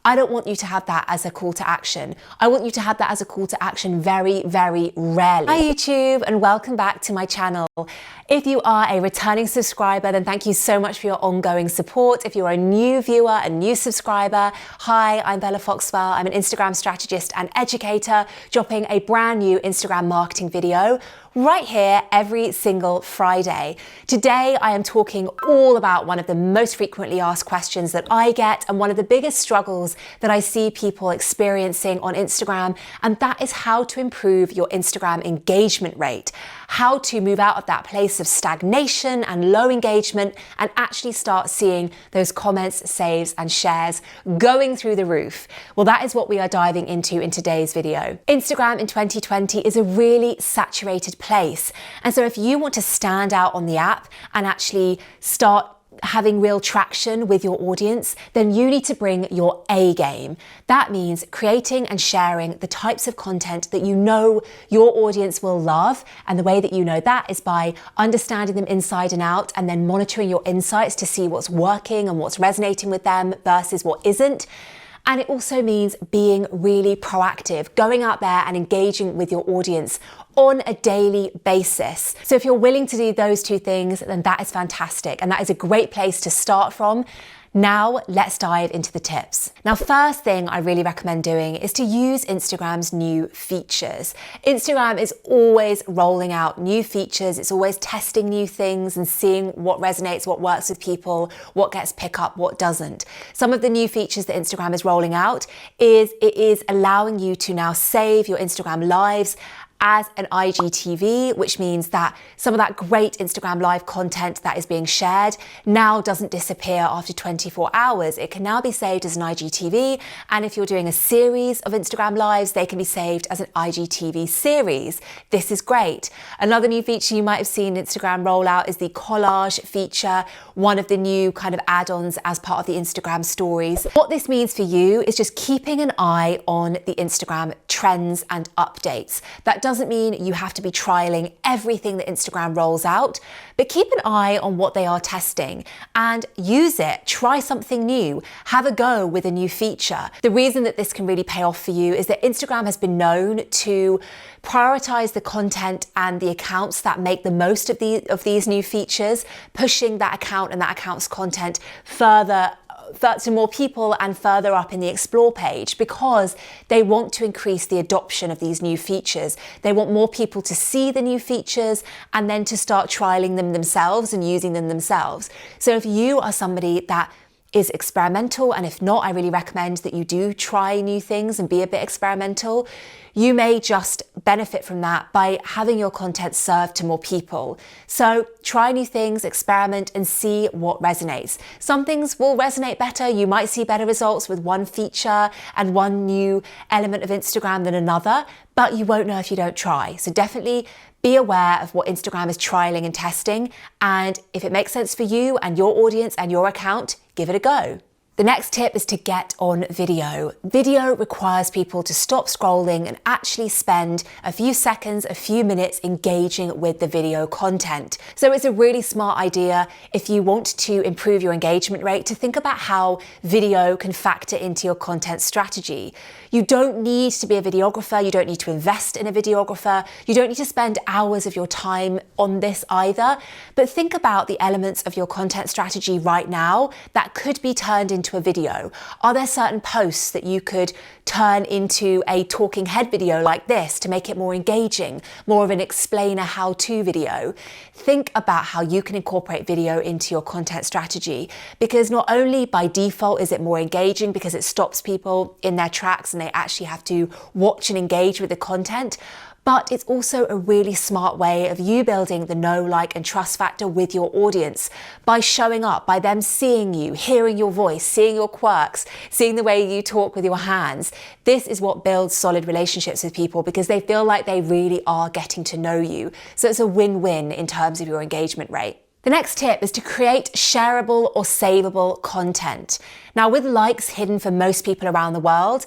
I don't want you to have that as a call to action. I want you to have that as a call to action very, very rarely. Hi YouTube, and welcome back to my channel. If you are a returning subscriber, then thank you so much for your ongoing support. If you're a new viewer, a new subscriber, hi, I'm Bella Foxwell. I'm an Instagram strategist and educator, dropping a brand new Instagram marketing video right here every single Friday. Today, I am talking all about one of the most frequently asked questions that I get and one of the biggest struggles that I see people experiencing on Instagram, and that is how to improve your Instagram engagement rate, how to move out of that place of stagnation and low engagement and actually start seeing those comments, saves, and shares going through the roof. Well, that is what we are diving into in today's video. Instagram in 2020 is a really saturated place. And so if you want to stand out on the app and actually start having real traction with your audience, then you need to bring your A game. That means creating and sharing the types of content that you know your audience will love. And the way that you know that is by understanding them inside and out and then monitoring your insights to see what's working and what's resonating with them versus what isn't. And it also means being really proactive, going out there and engaging with your audience on a daily basis. So if you're willing to do those two things, then that is fantastic. And that is a great place to start from. Now, let's dive into the tips. Now, first thing I really recommend doing is to use Instagram's new features. Instagram is always rolling out new features. It's always testing new things and seeing what resonates, what works with people, what gets pick up, what doesn't. Some of the new features that Instagram is rolling out is it is allowing you to now save your Instagram lives as an IGTV, which means that some of that great Instagram live content that is being shared now doesn't disappear after 24 hours. It can now be saved as an IGTV. And if you're doing a series of Instagram lives, they can be saved as an IGTV series. This is great. Another new feature you might have seen Instagram roll out is the collage feature, one of the new kind of add-ons as part of the Instagram stories. What this means for you is just keeping an eye on the Instagram trends and updates. That doesn't mean you have to be trialing everything that Instagram rolls out, but keep an eye on what they are testing and use it. Try something new. Have a go with a new feature. The reason that this can really pay off for you is that Instagram has been known to prioritize the content and the accounts that make the most of these new features, pushing that account and that account's content further to more people and further up in the explore page, because they want to increase the adoption of these new features. They want more people to see the new features and then to start trialing them themselves and using them themselves. So if you are somebody that is experimental, and if not, I really recommend that you do try new things and be a bit experimental. You may just benefit from that by having your content served to more people. So try new things, experiment, and see what resonates. Some things will resonate better. You might see better results with one feature and one new element of Instagram than another, but you won't know if you don't try. So definitely be aware of what Instagram is trialing and testing. And if it makes sense for you and your audience and your account, give it a go. The next tip is to get on video. Video requires people to stop scrolling and actually spend a few seconds, a few minutes engaging with the video content. So it's a really smart idea if you want to improve your engagement rate to think about how video can factor into your content strategy. You don't need to be a videographer. You don't need to invest in a videographer. You don't need to spend hours of your time on this either. But think about the elements of your content strategy right now that could be turned into a video. Are there certain posts that you could turn into a talking head video like this to make it more engaging, more of an explainer how-to video? Think about how you can incorporate video into your content strategy, because not only by default is it more engaging because it stops people in their tracks and they actually have to watch and engage with the content, but it's also a really smart way of you building the know, like, and trust factor with your audience by showing up, by them seeing you, hearing your voice, seeing your quirks, seeing the way you talk with your hands. This is what builds solid relationships with people, because they feel like they really are getting to know you. So it's a win-win in terms of your engagement rate. The next tip is to create shareable or savable content. Now, with likes hidden for most people around the world,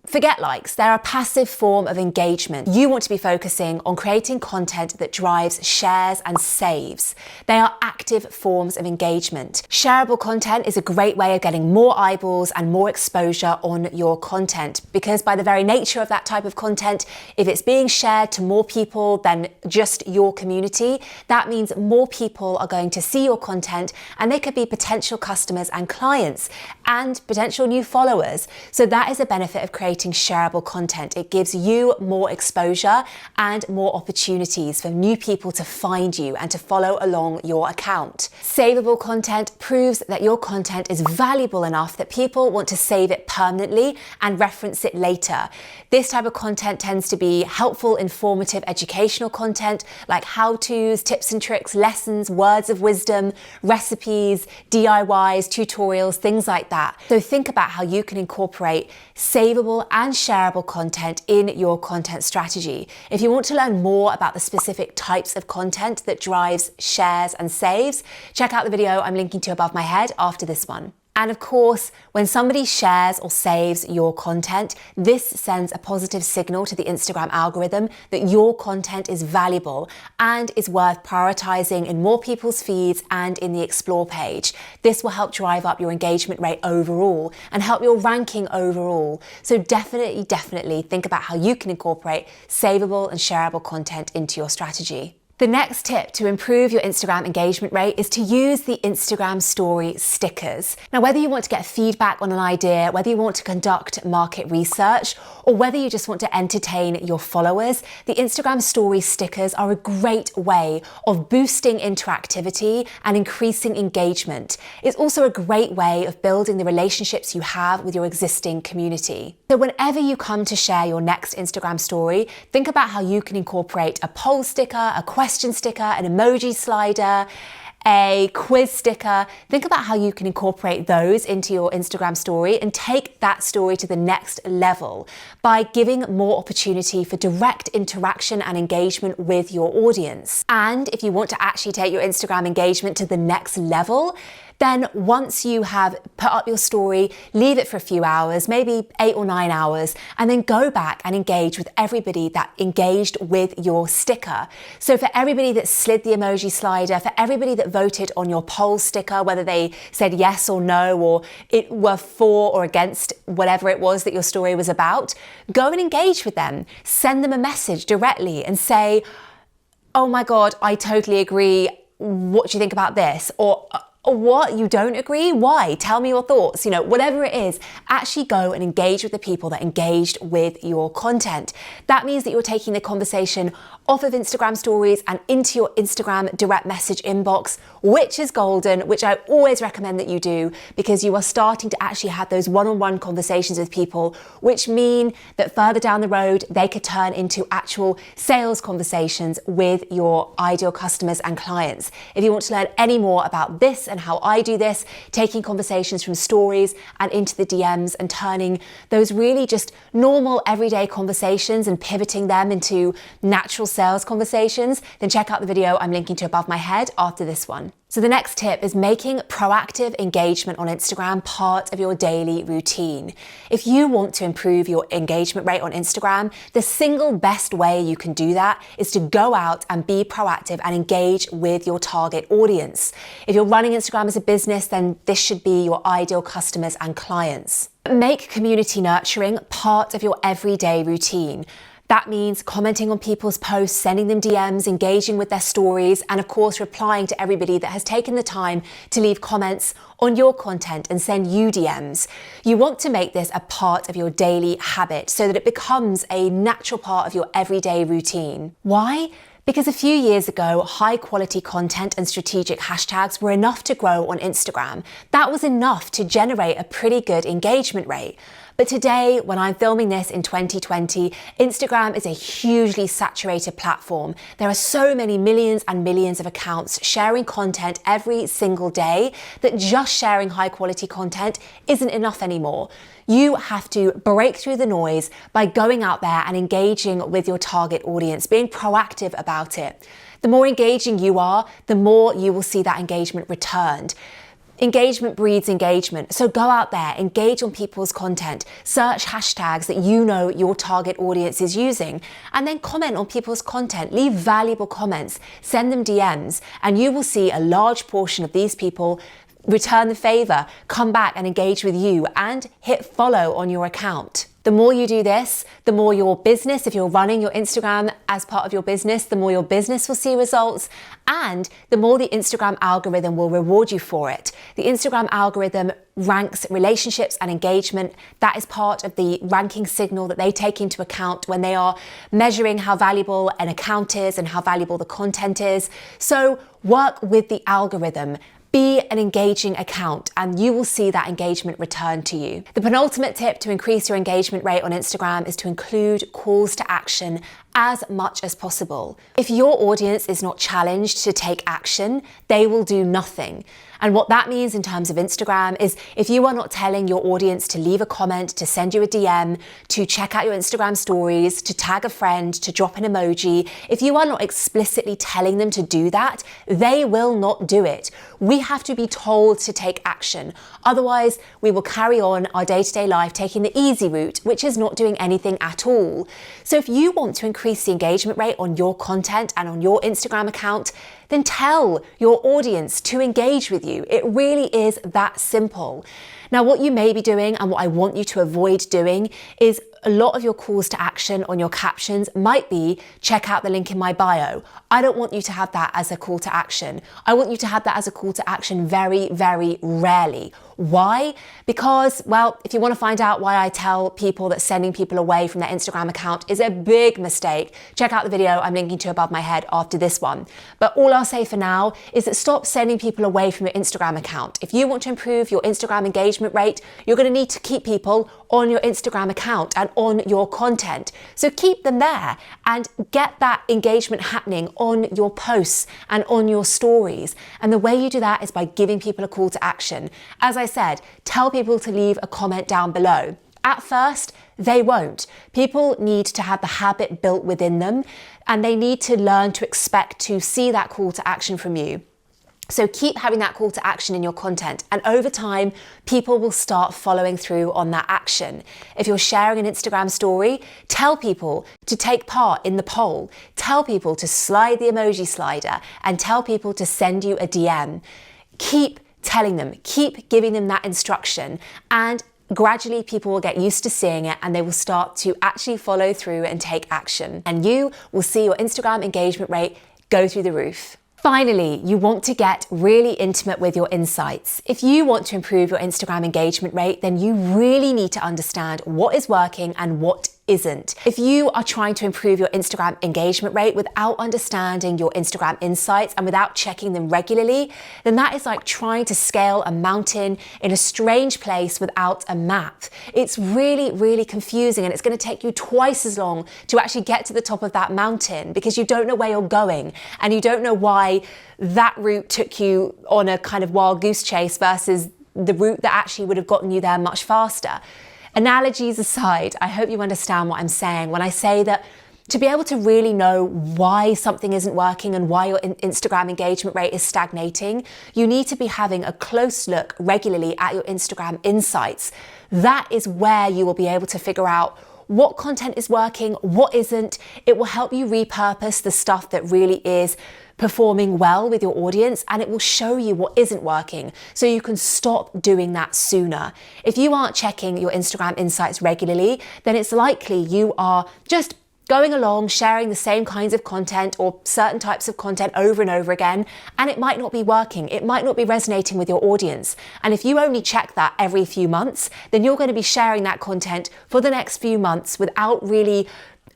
Forget likes, they're a passive form of engagement. You want to be focusing on creating content that drives shares and saves. They are active forms of engagement. Shareable content is a great way of getting more eyeballs and more exposure on your content, because by the very nature of that type of content, if it's being shared to more people than just your community, that means more people are going to see your content, and they could be potential customers and clients and potential new followers. So that is a benefit of creating shareable content. It gives you more exposure and more opportunities for new people to find you and to follow along your account. Savable content proves that your content is valuable enough that people want to save it permanently and reference it later. This type of content tends to be helpful, informative, educational content like how-tos, tips and tricks, lessons, words of wisdom, recipes, DIYs, tutorials, things like that. So think about how you can incorporate savable and shareable content in your content strategy. If you want to learn more about the specific types of content that drives shares and saves, check out the video I'm linking to above my head after this one. And of course, when somebody shares or saves your content, this sends a positive signal to the Instagram algorithm that your content is valuable and is worth prioritizing in more people's feeds and in the Explore page. This will help drive up your engagement rate overall and help your ranking overall. So definitely think about how you can incorporate savable and shareable content into your strategy. The next tip to improve your Instagram engagement rate is to use the Instagram story stickers. Now, whether you want to get feedback on an idea, whether you want to conduct market research, or whether you just want to entertain your followers, the Instagram story stickers are a great way of boosting interactivity and increasing engagement. It's also a great way of building the relationships you have with your existing community. So whenever you come to share your next Instagram story, think about how you can incorporate a poll sticker, a question sticker, an emoji slider, a quiz sticker. Think about how you can incorporate those into your Instagram story and take that story to the next level by giving more opportunity for direct interaction and engagement with your audience. And if you want to actually take your Instagram engagement to the next level, then once you have put up your story, leave it for a few hours, maybe 8 or 9 hours, and then go back and engage with everybody that engaged with your sticker. So for everybody that slid the emoji slider, for everybody that voted on your poll sticker, whether they said yes or no, or it were for or against whatever it was that your story was about, go and engage with them. Send them a message directly and say, oh my God, I totally agree. What do you think about this? Or what? You don't agree? Why? Tell me your thoughts. Whatever it is, actually go and engage with the people that engaged with your content. That means that you're taking the conversation off of Instagram stories and into your Instagram direct message inbox, which is golden, which I always recommend that you do, because you are starting to actually have those one-on-one conversations with people, which mean that further down the road, they could turn into actual sales conversations with your ideal customers and clients. If you want to learn any more about this and how I do this, taking conversations from stories and into the DMs and turning those really just normal everyday conversations and pivoting them into natural sales conversations, then check out the video I'm linking to above my head after this one. So the next tip is making proactive engagement on Instagram part of your daily routine. If you want to improve your engagement rate on Instagram, the single best way you can do that is to go out and be proactive and engage with your target audience. If you're running Instagram as a business, then this should be your ideal customers and clients. Make community nurturing part of your everyday routine. That means commenting on people's posts, sending them DMs, engaging with their stories, and of course, replying to everybody that has taken the time to leave comments on your content and send you DMs. You want to make this a part of your daily habit so that it becomes a natural part of your everyday routine. Why? Because a few years ago, high quality content and strategic hashtags were enough to grow on Instagram. That was enough to generate a pretty good engagement rate. But today, when I'm filming this in 2020, Instagram is a hugely saturated platform. There are so many millions and millions of accounts sharing content every single day that just sharing high quality content isn't enough anymore. You have to break through the noise by going out there and engaging with your target audience, being proactive about it. The more engaging you are, the more you will see that engagement returned. Engagement breeds engagement. So go out there, engage on people's content, search hashtags that you know your target audience is using, and then comment on people's content. Leave valuable comments, send them DMs, and you will see a large portion of these people return the favor, come back and engage with you, and hit follow on your account. The more you do this, the more your business, if you're running your Instagram as part of your business, the more your business will see results, and the more the Instagram algorithm will reward you for it. The Instagram algorithm ranks relationships and engagement. That is part of the ranking signal that they take into account when they are measuring how valuable an account is and how valuable the content is. So work with the algorithm. Be an engaging account and you will see that engagement return to you. The penultimate tip to increase your engagement rate on Instagram is to include calls to action as much as possible. If your audience is not challenged to take action, they will do nothing. And what that means in terms of Instagram is if you are not telling your audience to leave a comment, to send you a DM, to check out your Instagram stories, to tag a friend, to drop an emoji, if you are not explicitly telling them to do that, they will not do it. We have to be told to take action. Otherwise, we will carry on our day-to-day life taking the easy route, which is not doing anything at all. So if you want to increase the engagement rate on your content and on your Instagram account, then tell your audience to engage with you. It really is that simple. Now, what you may be doing and what I want you to avoid doing is a lot of your calls to action on your captions might be check out the link in my bio. I don't want you to have that as a call to action. I want you to have that as a call to action very, very rarely. Why? Because, well, if you want to find out why I tell people that sending people away from their Instagram account is a big mistake, check out the video I'm linking to above my head after this one. But all I'll say for now is that stop sending people away from your Instagram account. If you want to improve your Instagram engagement rate, you're going to need to keep people on your Instagram account and on your content. So keep them there and get that engagement happening on your posts and on your stories. And the way you do that is by giving people a call to action. As I said, tell people to leave a comment down below. At first, they won't. People need to have the habit built within them and they need to learn to expect to see that call to action from you. So keep having that call to action in your content and over time, people will start following through on that action. If you're sharing an Instagram story, tell people to take part in the poll. Tell people to slide the emoji slider and tell people to send you a DM. Keep telling them, keep giving them that instruction and gradually people will get used to seeing it and they will start to actually follow through and take action. And you will see your Instagram engagement rate go through the roof. Finally, you want to get really intimate with your insights. If you want to improve your Instagram engagement rate, then you really need to understand what is working and what isn't. If you are trying to improve your Instagram engagement rate without understanding your Instagram insights and without checking them regularly, then that is like trying to scale a mountain in a strange place without a map. It's really, really confusing and it's going to take you twice as long to actually get to the top of that mountain because you don't know where you're going and you don't know why that route took you on a kind of wild goose chase versus the route that actually would have gotten you there much faster. Analogies aside, I hope you understand what I'm saying when I say that to be able to really know why something isn't working and why your Instagram engagement rate is stagnating, you need to be having a close look regularly at your Instagram insights. That is where you will be able to figure out what content is working, what isn't. It will help you repurpose the stuff that really is performing well with your audience and it will show you what isn't working so you can stop doing that sooner. If you aren't checking your Instagram insights regularly, then it's likely you are just going along, sharing the same kinds of content or certain types of content over and over again, and it might not be working. It might not be resonating with your audience. And if you only check that every few months, then you're going to be sharing that content for the next few months without really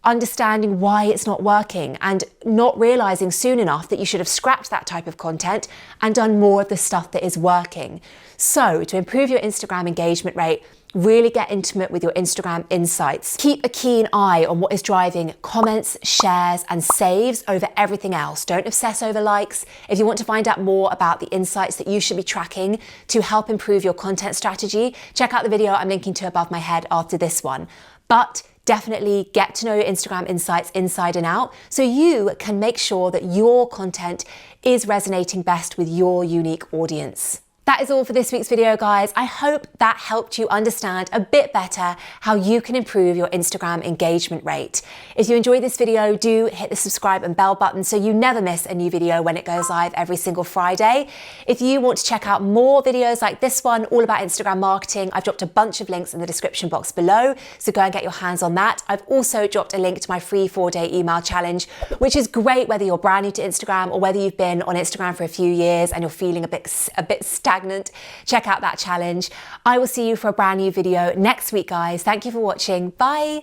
understanding why it's not working and not realizing soon enough that you should have scrapped that type of content and done more of the stuff that is working. So to improve your Instagram engagement rate, really get intimate with your Instagram insights. Keep a keen eye on what is driving comments, shares, and saves over everything else. Don't obsess over likes. If you want to find out more about the insights that you should be tracking to help improve your content strategy, check out the video I'm linking to above my head after this one. But definitely get to know your Instagram insights inside and out so you can make sure that your content is resonating best with your unique audience. That is all for this week's video, guys. I hope that helped you understand a bit better how you can improve your Instagram engagement rate. If you enjoyed this video, do hit the subscribe and bell button so you never miss a new video when it goes live every single Friday. If you want to check out more videos like this one, all about Instagram marketing, I've dropped a bunch of links in the description box below, so go and get your hands on that. I've also dropped a link to my free 4-day email challenge, which is great whether you're brand new to Instagram or whether you've been on Instagram for a few years and you're feeling a bit stagnant. Check out that challenge. I will see you for a brand new video next week, guys. Thank you for watching. Bye.